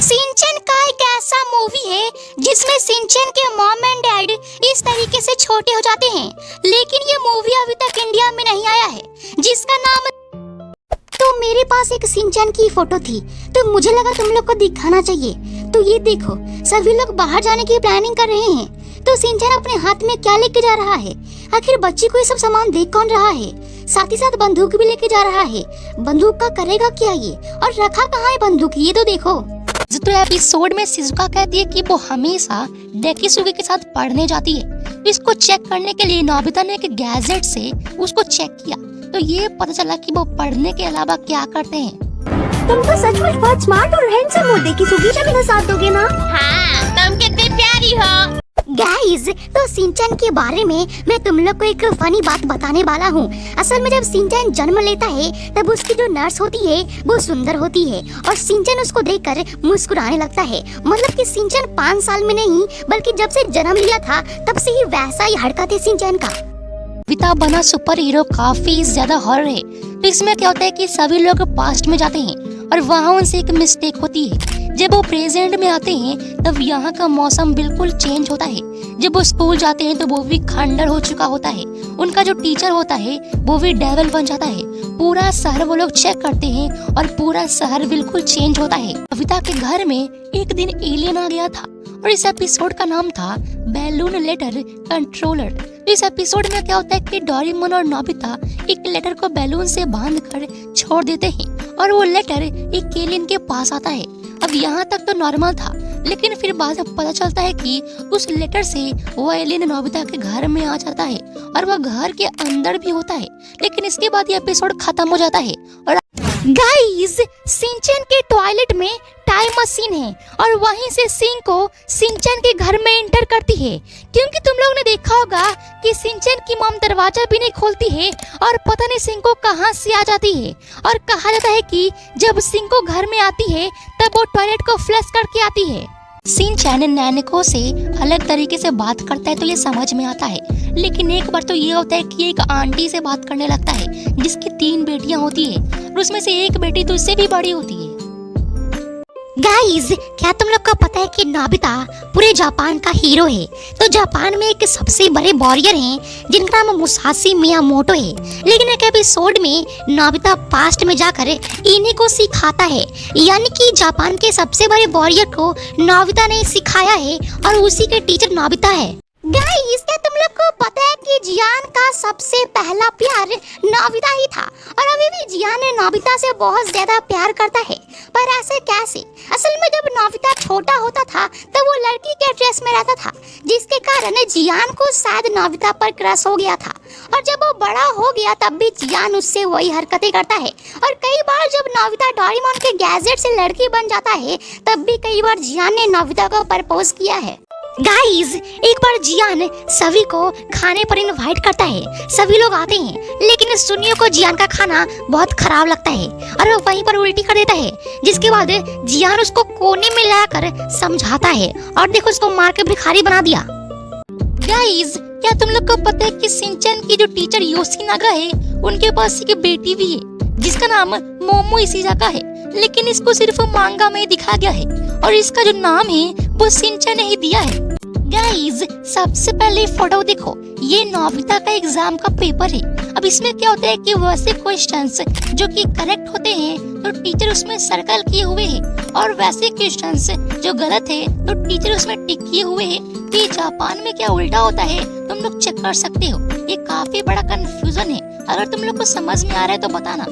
सिंचन का एक ऐसा मूवी है जिसमें सिंचन के मॉम एंड डैड इस तरीके से छोटे हो जाते हैं, लेकिन ये मूवी अभी तक इंडिया में नहीं आया है जिसका नाम। तो मेरे पास एक सिंचन की फोटो थी तो मुझे लगा तुम लोग को दिखाना चाहिए। तो ये देखो, सभी लोग बाहर जाने की प्लानिंग कर रहे हैं। तो सिंचन अपने हाथ में क्या लेके जा रहा है? आखिर बच्ची को ये सब सामान देख कौन रहा है? साथ ही साथ बंदूक भी लेके जा रहा है। बंदूक का करेगा क्या ये, और रखा कहाँ है बंदूक, ये तो देखो। तो एपिसोड में शिजुका कहती है कि वो हमेशा डेकिसुगी के साथ पढ़ने जाती है। इसको चेक करने के लिए नोबिता ने एक गैजेट से उसको चेक किया, तो ये पता चला कि वो पढ़ने के अलावा क्या करते हैं। तुम तो सचमुच बहुत स्मार्ट और हैंडसम हो डेकिसुगी, जब मेरा साथ दोगे ना? हाँ, तुम कितनी प्यारी हो। गाइस, तो सिंचन के बारे में मैं तुम लोग को एक फनी बात बताने वाला हूँ। असल में जब सिंचन जन्म लेता है तब उसकी जो नर्स होती है वो सुंदर होती है और सिंचन उसको देखकर मुस्कुराने लगता है। मतलब कि सिंचन 5 साल में नहीं बल्कि जब से जन्म लिया था तब से ही वैसा ही हरकत है सिंचन का। नोबिता बना सुपर हीरो काफी ज्यादा हॉरर है। तो इसमें क्या होता है कि सभी लोग पास्ट में जाते हैं और वहाँ उनसे एक मिस्टेक होती है। जब वो प्रेजेंट में आते हैं तब यहाँ का मौसम बिल्कुल चेंज होता है। जब वो स्कूल जाते हैं तो वो भी खंडर हो चुका होता है। उनका जो टीचर होता है वो भी डेविल बन जाता है। पूरा शहर वो लोग चेक करते हैं और पूरा शहर बिल्कुल चेंज होता है। नोबिता के घर में एक दिन एलियन आ गया था और इस एपिसोड का नाम था बैलून लेटर कंट्रोलर। इस एपिसोड में क्या होता है कि डोरेमोन और नोबिता एक लेटर को बैलून से बांधकर छोड़ देते हैं और वो लेटर एक एलियन के पास आता है। अब यहाँ तक तो नॉर्मल था, लेकिन फिर बाद में पता चलता है कि उस लेटर से वो एलियन नोबिता के घर में आ जाता है और वो घर के अंदर भी होता है। लेकिन इसके बाद ये एपिसोड खत्म हो जाता है। और गाइस, सिंचन के टॉयलेट में टाइम मशीन है और वहीं से सिंह को सिंचन के घर में एंटर करती है, क्योंकि तुम लोग ने देखा होगा कि सिंचन की मॉम दरवाजा भी नहीं खोलती है और पता नहीं सिंह को कहां से आ जाती है। और कहा जाता है कि जब सिंह को घर में आती है तब वो टॉयलेट को फ्लश करके आती है। सिंचन नैनको से अलग तरीके से बात करता है तो ये समझ में आता है, लेकिन एक बार तो ये होता है कि एक आंटी से बात करने लगता है जिसकी 3 बेटियां होती है और उसमें से एक बेटी तो इससे भी बड़ी होती है। गाइस, क्या तुम लोग को पता है कि नोबिता पूरे जापान का हीरो है? तो जापान में एक सबसे बड़े वॉरियर हैं जिनका नाम मुसाशी मियामोटो है। लेकिन एक एपिसोड में नोबिता पास्ट में जाकर इन्हीं को सिखाता है, यानी कि जापान के सबसे बड़े वॉरियर को नोबिता ने सिखाया है और उसी के टीचर नोबिता है। गाइस, क्या तुम लोग को पता है कि जियान का सबसे पहला प्यार नोबिता ही था और अभी भी जियान नोबिता से बहुत ज्यादा प्यार करता है। पर ऐसे कैसे? असल में जब नोबिता छोटा होता था तब वो लड़की के ड्रेस में रहता था, जिसके कारण जियान को शायद नोबिता पर क्रश हो गया था। और जब वो बड़ा हो गया तब भी जियान उससे वही हरकतें करता है। और कई बार जब नोबिता डोरेमोन के गैजेट से लड़की बन जाता है तब भी कई बार जियान ने नोबिता को प्रपोज किया है। गाइस, एक बार जियान सभी को खाने पर इनवाइट करता है। सभी लोग आते हैं, लेकिन सुनियो को जियान का खाना बहुत खराब लगता है और वो वहीं पर उल्टी कर देता है, जिसके बाद जियान उसको कोने में लाकर समझाता है और देखो उसको मार के भिखारी बना दिया। गाइस, क्या तुम लोग को पता है कि सिंचन की जो टीचर योशिनागा है उनके पास एक बेटी भी है जिसका नाम मोमो इशिजाका है, लेकिन इसको सिर्फ मांगा में दिखा गया है और इसका जो नाम है वो सिंचन ने ही दिया है। गाइस, सबसे पहले फोटो देखो, ये नोबिता का एग्जाम का पेपर है। अब इसमें क्या होता है कि वैसे क्वेश्चंस जो कि करेक्ट होते हैं तो टीचर उसमें सर्कल किए हुए हैं और वैसे क्वेश्चंस जो गलत है तो टीचर उसमें टिक किए हुए हैं। कि जापान में क्या उल्टा होता है तुम लोग चेक कर सकते हो। ये काफी बड़ा कंफ्यूजन है, अगर तुम लोग को समझ में आ रहा है तो बताना।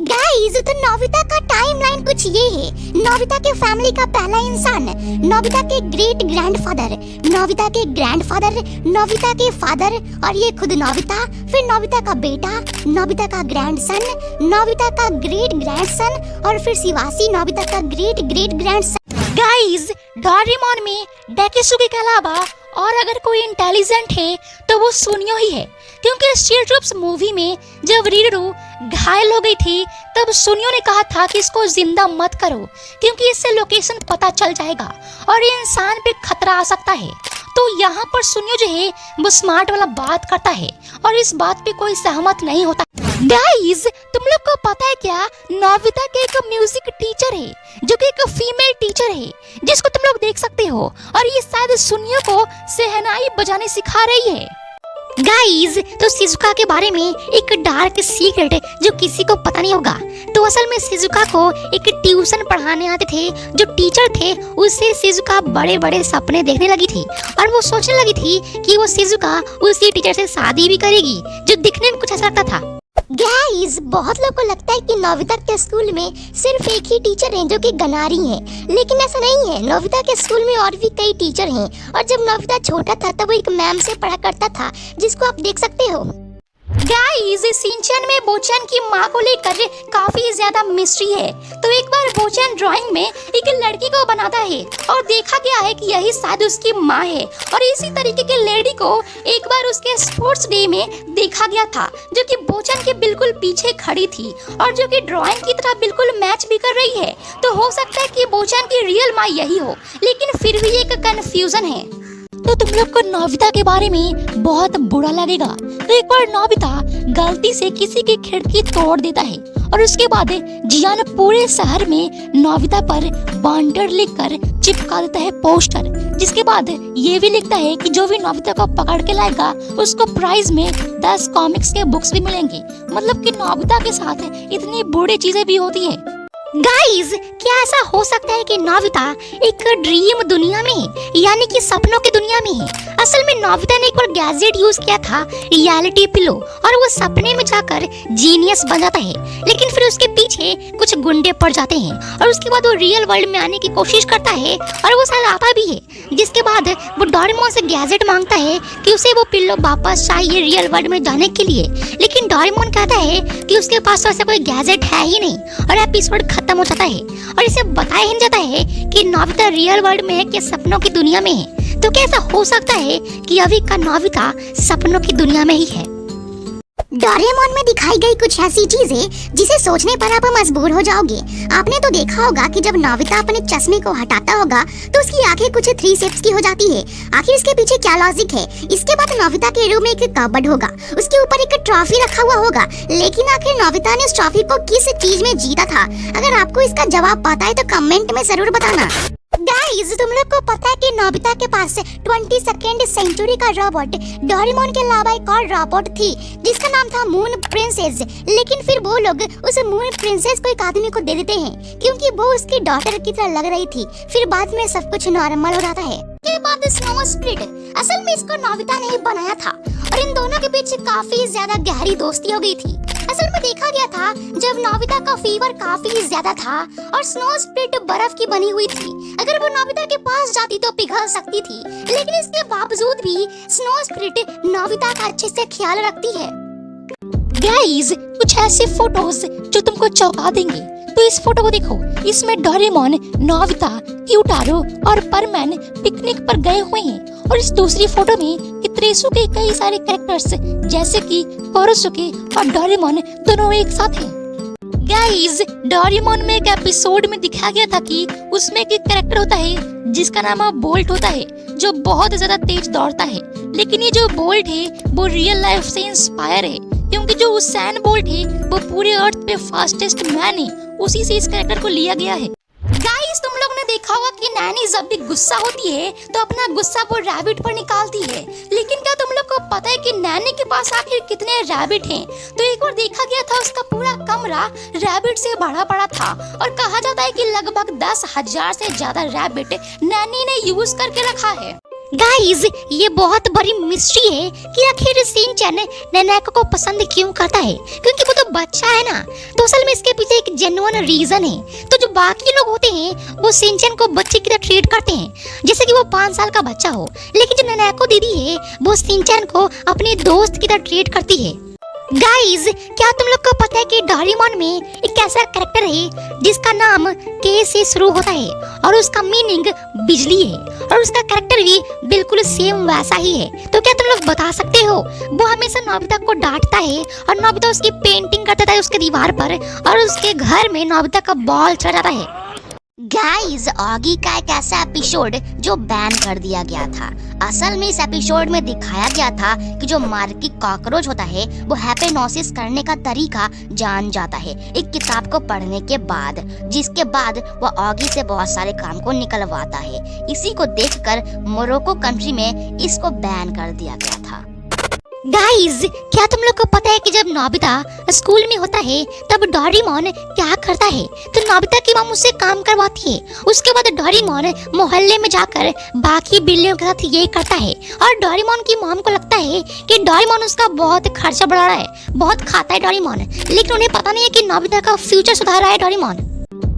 गाइस, तो नोबिता का टाइमलाइन कुछ ये है। नोबिता के फैमिली का पहला इंसान, नोबिता के ग्रेट ग्रैंडफादर, नोबिता के ग्रैंडफादर, नोबिता के फादर और ये खुद नोबिता, फिर नोबिता का बेटा, नोबिता का ग्रैंडसन, नोबिता का ग्रेट ग्रैंडसन और फिर शिवाशी नोबिता का great great grandson. Guys, Doraemon में डेकिसुगी के अलावा और अगर कोई इंटेलिजेंट है तो वो सुनियो ही है, क्योंकि स्टील ट्रूप्स मूवी में जब रीरू घायल हो गई थी तब सुनियो ने कहा था कि इसको जिंदा मत करो क्योंकि इससे लोकेशन पता चल जाएगा और इंसान पे खतरा आ सकता है। तो यहाँ पर सुनियो जो है वो स्मार्ट वाला बात करता है और इस बात पे कोई सहमत नहीं होता। गाइस, तुम लोग को पता है क्या, नोबिता के एक म्यूजिक टीचर है जो कि एक फीमेल टीचर है जिसको तुम लोग देख सकते हो, और ये शायद सुनियो को शहनाई बजाने सिखा रही है। गाइस, तो शिजुका के बारे में एक डार्क सीक्रेट जो किसी को पता नहीं होगा। तो असल में शिजुका को एक ट्यूशन पढ़ाने आते थे जो टीचर थे, उससे शिजुका बड़े बड़े सपने देखने लगी थी और वो सोचने लगी थी कि वो शिजुका उसी टीचर से शादी भी करेगी जो दिखने में कुछ ऐसा लगता था। गाइस, बहुत लोगों को लगता है कि नोबिता के स्कूल में सिर्फ एक ही टीचर हैं जो कि गनारी हैं, लेकिन ऐसा नहीं है। नोबिता के स्कूल में और भी कई टीचर हैं और जब नोबिता छोटा था तब वो एक मैम से पढ़ा करता था जिसको आप देख सकते हो। गाइस, शिनचैन में बोचैन की माँ को लेकर काफी ज्यादा मिस्ट्री है। तो एक बार बोचैन ड्राइंग में एक लड़की को बनाता है और देखा गया है कि यही शायद उसकी माँ है, और इसी तरीके की लेडी को एक बार उसके स्पोर्ट्स डे में देखा गया था जो कि बोचैन के बिल्कुल पीछे खड़ी थी और जो कि ड्राइंग की तरह बिल्कुल मैच भी कर रही है। तो हो सकता है कि बोचैन की रियल माँ यही हो, लेकिन फिर भी एक कंफ्यूजन है। तो तुम लोग को नोबिता के बारे में बहुत बुरा लगेगा। तो एक बार नोबिता गलती से किसी की खिड़की तोड़ देता है और उसके बाद जियान पूरे शहर में नोबिता पर वांटेड लिखकर चिपका देता है पोस्टर, जिसके बाद ये भी लिखता है कि जो भी नोबिता को पकड़ के लाएगा उसको प्राइज में 10 कॉमिक्स के बुक्स भी मिलेंगे। मतलब कि नोबिता के साथ इतनी बुरी चीजें भी होती है। गाइस, क्या ऐसा हो सकता है कि नोबिता एक ड्रीम दुनिया में है, यानी कि सपनों की दुनिया में है। असल में नोबिता ने एक बार गैजेट यूज किया था, रियलिटी पिलो, और वो सपने में जाकर जीनियस बन जाता है, लेकिन फिर उसके पीछे कुछ गुंडे पड़ जाते हैं और उसके बाद वो रियल वर्ल्ड में आने की कोशिश करता है और वो शायद आता भी है, जिसके बाद वो डोरेमोन से गैजेट मांगता है कि उसे वो पिल्लो वापस चाहिए रियल वर्ल्ड में जाने के लिए, लेकिन डोरेमोन कहता है कि उसके पास तो ऐसा कोई गैजेट है ही नहीं और एपिसोड खत्म हो जाता है और इसे बताया ही जाता है कि नोबिता रियल वर्ल्ड में है कि सपनों की दुनिया में है। तो क्या ऐसा हो सकता है कि अभी का नोबिता सपनों की दुनिया में ही है? डोरेमोन में दिखाई गई कुछ ऐसी चीजें जिसे सोचने पर आप मजबूर हो जाओगे। आपने तो देखा होगा कि जब नोबिता अपने चश्मे को हटाता होगा तो उसकी आंखें कुछ 3 शेप्स की हो जाती है। आखिर इसके पीछे क्या लॉजिक है? इसके बाद नोबिता के रूम में एक कबर्ड होगा, उसके ऊपर एक ट्रॉफी रखा हुआ होगा, लेकिन आखिर नोबिता ने उस ट्रॉफी को किस चीज में जीता था? अगर आपको इसका जवाब पता है तो कमेंट में जरूर बताना। गाइस, तुम लोग को पता है कि नोबिता के पास 22nd सेंचुरी का रोबोट डोरेमोन के अलावा एक और रोबोट थी जिसका नाम था मून प्रिंसेस, लेकिन फिर वो लोग उस मून प्रिंसेस को एक आदमी को दे देते हैं क्योंकि वो उसकी डॉटर की तरह लग रही थी। फिर बाद में सब कुछ नॉर्मल हो जाता है। के बाद स्नो स्प्लिट, असल में इसको नोबिता ने ही बनाया था और इन दोनों के बीच काफी ज्यादा गहरी दोस्ती हो गई थी। असल में देखा गया था जब नोबिता का फीवर काफी ज्यादा था और स्नो स्प्लिट बर्फ की बनी हुई थी, अगर वो नोबिता के पास जाती तो पिघल सकती थी, लेकिन इसके बावजूद भी स्नो स्प्लिट नोबिता का अच्छे से ख्याल रखती है। गाइस, कुछ ऐसे फोटोज जो तुमको चौंका देंगे। तो इस फोटो को देखो, इसमें डोरेमोन, नोबिता, क्यूटारो और परमैन पिकनिक पर गए हुए हैं, और इस दूसरी फोटो में कित्रेसु के कई सारे कैरेक्टर्स जैसे कि कोरोसुके और डोरेमोन दोनों एक साथ हैं। गाइस, डोरेमोन में एक एपिसोड में दिखाया गया था कि उसमें एक कैरेक्टर होता है जिसका नाम बोल्ट होता है, जो बहुत ज्यादा तेज दौड़ता है, लेकिन ये जो बोल्ट है वो रियल लाइफ से इंस्पायर है, क्योंकि जो उसैन बोल्ट है वो पूरे अर्थ पे फास्टेस्ट मैन है, उसी से इस कैरेक्टर को लिया गया है। गाइस, तुम लोग ने देखा होगा कि नैनी जब भी गुस्सा होती है तो अपना गुस्सा वो रैबिट पर निकालती है, लेकिन क्या तुम लोग को पता है कि नैनी के पास आखिर कितने रैबिट हैं? तो एक बार देखा गया था उसका पूरा कमरा रैबिट से भरा पड़ा था और कहा जाता है कि लगभग 10,000 से ज्यादा रैबिट नैनी ने यूज करके रखा है। गाइस, ये बहुत बड़ी मिस्ट्री है कि आखिर शिनचैन नैनेको को पसंद क्यों करता है, क्योंकि वो तो बच्चा है ना। तो असल में इसके पीछे एक जेन्युइन रीजन है। तो जो बाकी लोग होते हैं वो शिनचैन को बच्चे की तरह ट्रीट करते हैं, जैसे कि वो 5 साल का बच्चा हो, लेकिन जो नैनेको दीदी है वो शिनचैन को अपने दोस्त की तरह ट्रीट करती है। गाइस, क्या तुम लोग को पता है कि डोरेमोन में एक ऐसा कैरेक्टर है जिसका नाम के से शुरू होता है और उसका मीनिंग बिजली है, और उसका कैरेक्टर भी बिल्कुल सेम वैसा ही है। तो क्या तुम लोग बता सकते हो? वो हमेशा नोबिता को डांटता है और नोबिता उसकी पेंटिंग करता है उसके दीवार पर, और उसके घर में नोबिता का बॉल चढ़ा जाता है। गाइस, ऑगी का एक ऐसा एपिसोड जो बैन कर दिया गया था। असल में इस एपिसोड में दिखाया गया था कि जो मार्की कॉकरोच होता है वो हैपेनोसिस करने का तरीका जान जाता है एक किताब को पढ़ने के बाद, जिसके बाद वो ऑगी से बहुत सारे काम को निकलवाता है। इसी को देखकर मोरक्को कंट्री में इसको बैन कर दिया गया था। गाइस, क्या तुम लोग को पता है कि जब नोबिता स्कूल में होता है तब डोरेमोन क्या करता है? तो नोबिता की मॉम उससे काम करवाती है। उसके बाद डोरेमोन मोहल्ले में जाकर बाकी बिल्लियों के साथ ये करता है और डोरेमोन की मॉम को लगता है कि डोरेमोन उसका बहुत खर्चा बढ़ा रहा है, बहुत खाता है डोरेमोन, लेकिन उन्हें पता नहीं है कि नोबिता का फ्यूचर सुधार रहा है डोरेमोन।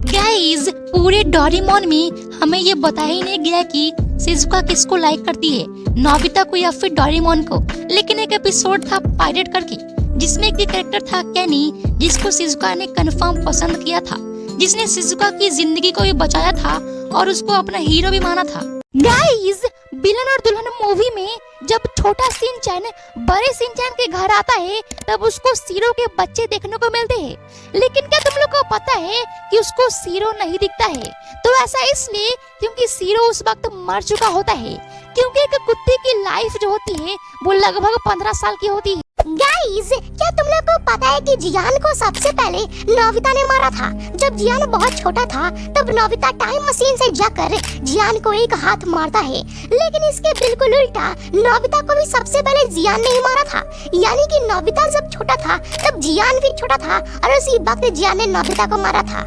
गाइस, पूरे डोरेमोन में हमें ये बताया ही नहीं गया कि शिजुका किसको लाइक करती है, नोबिता को या फिर डोरेमोन को। लेकिन एक एपिसोड था पायरेट करके, जिसमें एक कैरेक्टर था केनी, जिसको शिजुका ने कंफर्म पसंद किया था, जिसने शिजुका की जिंदगी को भी बचाया था और उसको अपना हीरो भी माना था। गाइस, विलन और दुल्हन मूवी में जब छोटा शिनचैन बड़े शिनचैन के घर आता है तब उसको सीरो के बच्चे देखने को मिलते हैं, लेकिन क्या तुम लोग को पता है कि उसको सीरो नहीं दिखता है? तो ऐसा इसलिए क्योंकि सीरो उस वक्त मर चुका होता है, क्योंकि एक कुत्ते की लाइफ जो होती है वो लगभग 15 साल की होती है। गाइस, क्या तुम लोग को पता है कि जियान को सबसे पहले नोबिता ने मारा था? जब जियान बहुत छोटा था तब नोबिता टाइम मशीन से जाकर जियान को एक हाथ मारता है, लेकिन इसके बिल्कुल उल्टा नोबिता को भी सबसे पहले जियान ने ही मारा था। यानी कि नोबिता जब छोटा था तब जियान भी छोटा था और उसी वक्त जियान ने नोबिता को मारा था।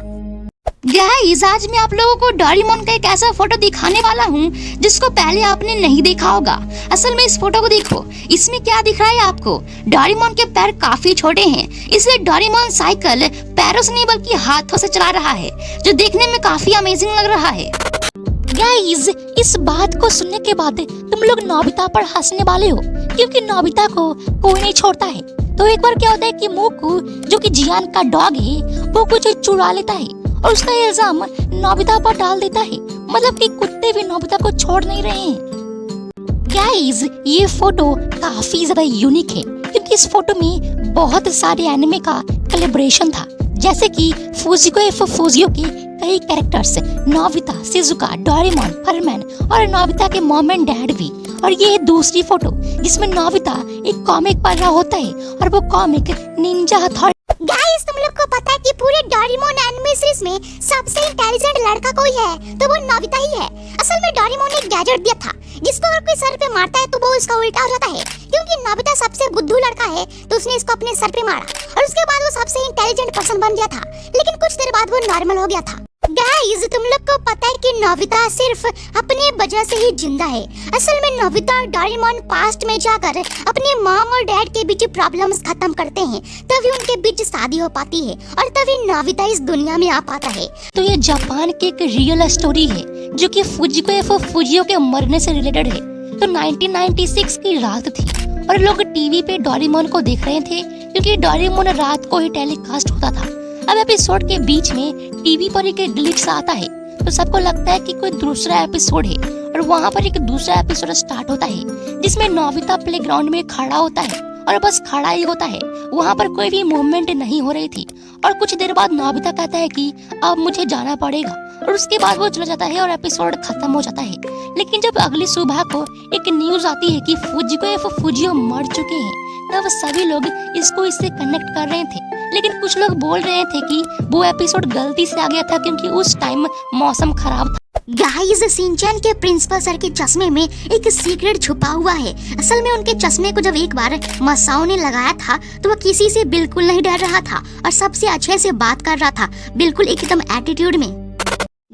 गाइस, आज मैं आप लोगों को डोरेमोन का एक ऐसा फोटो दिखाने वाला हूँ जिसको पहले आपने नहीं देखा होगा। असल में इस फोटो को देखो, इसमें क्या दिख रहा है आपको? डोरेमोन के पैर काफी छोटे हैं, इसलिए डोरेमोन साइकिल पैरों से नहीं बल्कि हाथों से चला रहा है, जो देखने में काफी अमेजिंग लग रहा है। गाइस, इस बात को सुनने के बाद तुम लोग नोबिता पर हंसने वाले हो, क्योंकि नोबिता को कोई नहीं छोड़ता है। तो एक बार क्या होता है कि मोकू, जो कि जियान का डॉग है, वो कुछ चुरा लेता है और उसका इल्जाम नोबिता पर डाल देता है। मतलब कि कुत्ते भी नोबिता को छोड़ नहीं रहे हैं। गाइस, ये फोटो काफी ज्यादा यूनिक है, क्योंकि इस फोटो में बहुत सारे एनिमे का कोलैबोरेशन था, जैसे कि फुजिको एफ फुजियो के कई कैरेक्टर्स, नोबिता, शिजुका, डोरेमोन, फरमैन और नोबिता के मॉम एंड डैड भी। और ये है दूसरी फोटो जिसमें नोबिता एक कॉमिक पढ़ रहा होता है और वो कॉमिक निंजा हथौड़ी। गाइस, तुम लोग को पता है कि पूरे डोरेमोन एनिमे सीरीज में सबसे इंटेलिजेंट लड़का कोई है तो वो नोबिता ही है। असल में डोरेमोन ने एक गैजेट दिया था जिसको अगर कोई सर पे मारता है तो वो उसका उल्टा हो जाता है। क्योंकि नोबिता सबसे बुद्धू लड़का है तो उसने इसको अपने सर पे मारा और उसके बाद वो सबसे इंटेलिजेंट पर्सन बन गया था, लेकिन कुछ देर बाद वो नॉर्मल हो गया था। गाइस, तुम लोग को पता है कि नोबिता सिर्फ अपने वजह से ही जिंदा है। असल में नोबिता और डोरेमोन पास्ट में जाकर अपने मॉम और डैड के बीच प्रॉब्लम्स खत्म करते हैं, तभी उनके बीच शादी हो पाती है और तभी नोबिता इस दुनिया में आ पाता है। तो ये जापान की एक रियल स्टोरी है जो कि फुजिको एफ फुजियो के मरने से रिलेटेड है। तो 1996 की रात थी और लोग टीवी पे डोरेमोन को देख रहे थे, क्योंकि डोरेमोन रात को ही टेलीकास्ट होता था। अब एपिसोड के बीच में टीवी पर एक ग्लिच आता है, तो सबको लगता है कि कोई दूसरा एपिसोड है और वहाँ पर एक दूसरा एपिसोड स्टार्ट होता है, जिसमें नोबिता प्लेग्राउंड में खड़ा होता है और बस खड़ा ही होता है। वहाँ पर कोई भी मूवमेंट नहीं हो रही थी और कुछ देर बाद नोबिता कहता है कि अब मुझे जाना पड़ेगा और उसके बाद वो चला जाता है और एपिसोड खत्म हो जाता है। लेकिन जब अगली सुबह को एक न्यूज आती है कि फुजिको एफ फुजियो मर चुके हैं, तब सभी लोग इसको इससे कनेक्ट कर रहे थे। लेकिन कुछ लोग बोल रहे थे कि वो एपिसोड गलती से आ गया था क्योंकि उस टाइम मौसम खराब था। गाइस, शिनचैन के प्रिंसिपल सर के चश्मे में एक सीक्रेट छुपा हुआ है। असल में उनके चश्मे को जब एक बार मसाओ ने लगाया था तो वो किसी से बिल्कुल नहीं डर रहा था और सबसे अच्छे से बात कर रहा था, बिल्कुल एकदम एटीट्यूड में।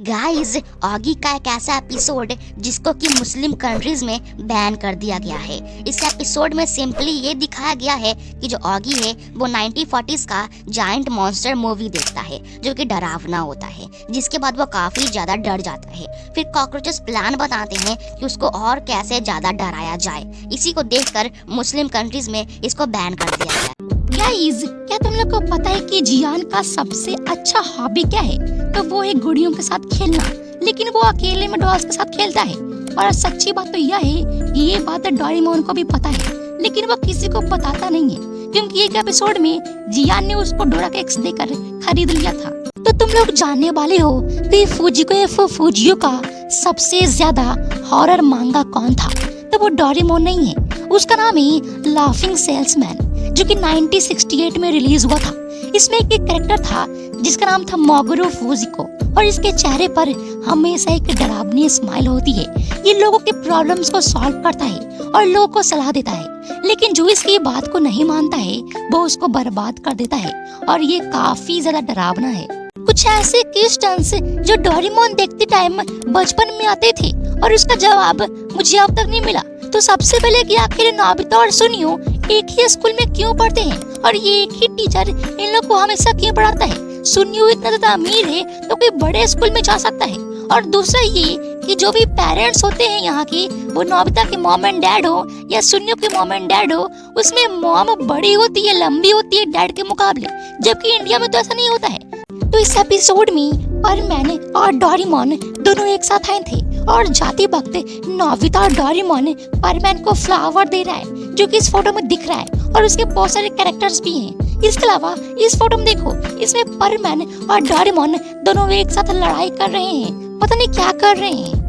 गाइस, ऑगी का एक ऐसा एपिसोड जिसको कि मुस्लिम कंट्रीज में बैन कर दिया गया है। इस एपिसोड में सिंपली ये दिखाया गया है कि जो ऑगी है वो 1940s का जायंट मॉन्स्टर मूवी देखता है, जो कि डरावना होता है, जिसके बाद वो काफी ज्यादा डर जाता है। फिर कॉकरोचेस प्लान बताते हैं कि उसको और कैसे ज्यादा डराया जाए। इसी को देखकर मुस्लिम कंट्रीज में इसको बैन कर दिया गया। गाइस, क्या तुम लोग को पता है कि जियान का सबसे अच्छा हॉबी क्या है? तो वो है गुड़ियों के साथ खेलना, लेकिन वो अकेले में डॉल्स के साथ खेलता है। और सच्ची बात तो यह है कि ये बात डोरेमोन को भी पता है, लेकिन वो किसी को बताता नहीं है, क्योंकि एक एपिसोड में जियान ने उसको डोरा का एक्स देकर खरीद लिया था। तो तुम लोग जानने वाले हो कि फुजिको एफ फुजियो का सबसे ज्यादा हॉरर मांगा कौन था? तो वो डोरेमोन नहीं है, उसका नाम है लाफिंग सेल्समैन, जो कि 1968 में रिलीज हुआ था। इसमें एक कैरेक्टर था जिसका नाम था मोगुरो फुजिको, और इसके चेहरे पर हमेशा एक डरावनी स्माइल होती है। ये लोगों के प्रॉब्लम्स को सॉल्व करता है और लोगों को सलाह देता है, लेकिन जो इसकी बात को नहीं मानता है वो उसको बर्बाद कर देता है, और ये काफी ज्यादा डरावना है। कुछ ऐसे क्वेश्चंस जो डोरेमोन देखते टाइम बचपन में आते थे और उसका जवाब मुझे अब तक नहीं मिला। तो सबसे पहले कि आखिर नोबिता और सुनियो एक ही स्कूल में क्यों पढ़ते हैं, और ये एक ही टीचर इन लोग को हमेशा क्यों पढ़ाता है? सुनियो इतना ज्यादा अमीर है तो कोई बड़े स्कूल में जा सकता है। और दूसरा ये कि जो भी पेरेंट्स होते हैं यहाँ के, वो नोबिता के मॉम एंड डैड हो या सुनियो के मॉम एंड डैड हो, उसमें मॉम बड़ी होती है, लंबी होती है डैड के मुकाबले, जबकि इंडिया में तो ऐसा नहीं होता है। तो इस एपिसोड में परमैन और डोरेमोन दोनों एक साथ आए थे, और जाते वक्त नोबिता और डोरेमोन परमैन को फ्लावर दे रहा है, जो कि इस फोटो में दिख रहा है, और उसके बहुत सारे कैरेक्टर्स भी हैं। इसके अलावा इस फोटो में देखो, इसमें परमैन और डोरेमोन दोनों एक साथ लड़ाई कर रहे हैं, पता नहीं क्या कर रहे हैं।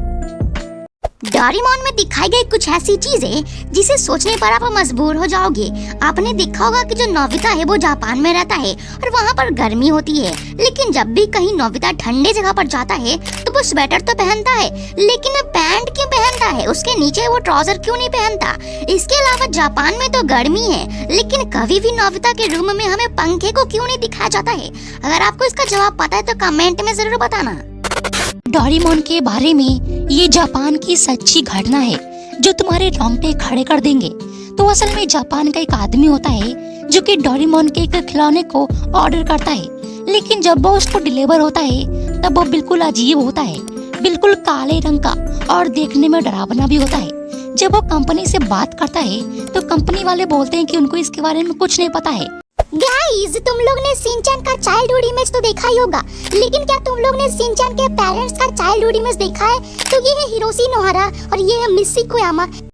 डोरेमोन में दिखाई गई कुछ ऐसी चीजें जिसे सोचने पर आप मजबूर हो जाओगे। आपने देखा होगा कि जो नोबिता है वो जापान में रहता है और वहाँ पर गर्मी होती है, लेकिन जब भी कहीं नोबिता ठंडे जगह पर जाता है तो वो स्वेटर तो पहनता है, लेकिन पैंट क्यों पहनता है? उसके नीचे वो ट्राउजर क्यों नहीं पहनता? इसके अलावा जापान में तो गर्मी है, लेकिन कभी भी नोबिता के रूम में हमें पंखे को क्यों नहीं दिखाया जाता है? अगर आपको इसका जवाब पता है तो कमेंट में जरूर बताना। डोरेमोन के बारे में ये जापान की सच्ची घटना है जो तुम्हारे रोंगटे खड़े कर देंगे। तो असल में जापान का एक आदमी होता है जो कि डोरेमोन के एक खिलौने को ऑर्डर करता है, लेकिन जब वो उसको डिलीवर होता है तब वो बिल्कुल अजीब होता है, बिल्कुल काले रंग का, और देखने में डरावना भी होता है। जब वो कंपनी से बात करता है तो कंपनी वाले बोलते हैं कि उनको इसके बारे में कुछ नहीं पता है। गाइस, तुम लोग ने शिनचैन का चाइल्डहुड इमेज तो देखा ही होगा, लेकिन क्या तुम लोग ने शिनचैन के पेरेंट्स का चाइल्डहुड इमेज देखा है? तो ये है हिरोशी नोहारा और ये है मिसी कोयामा।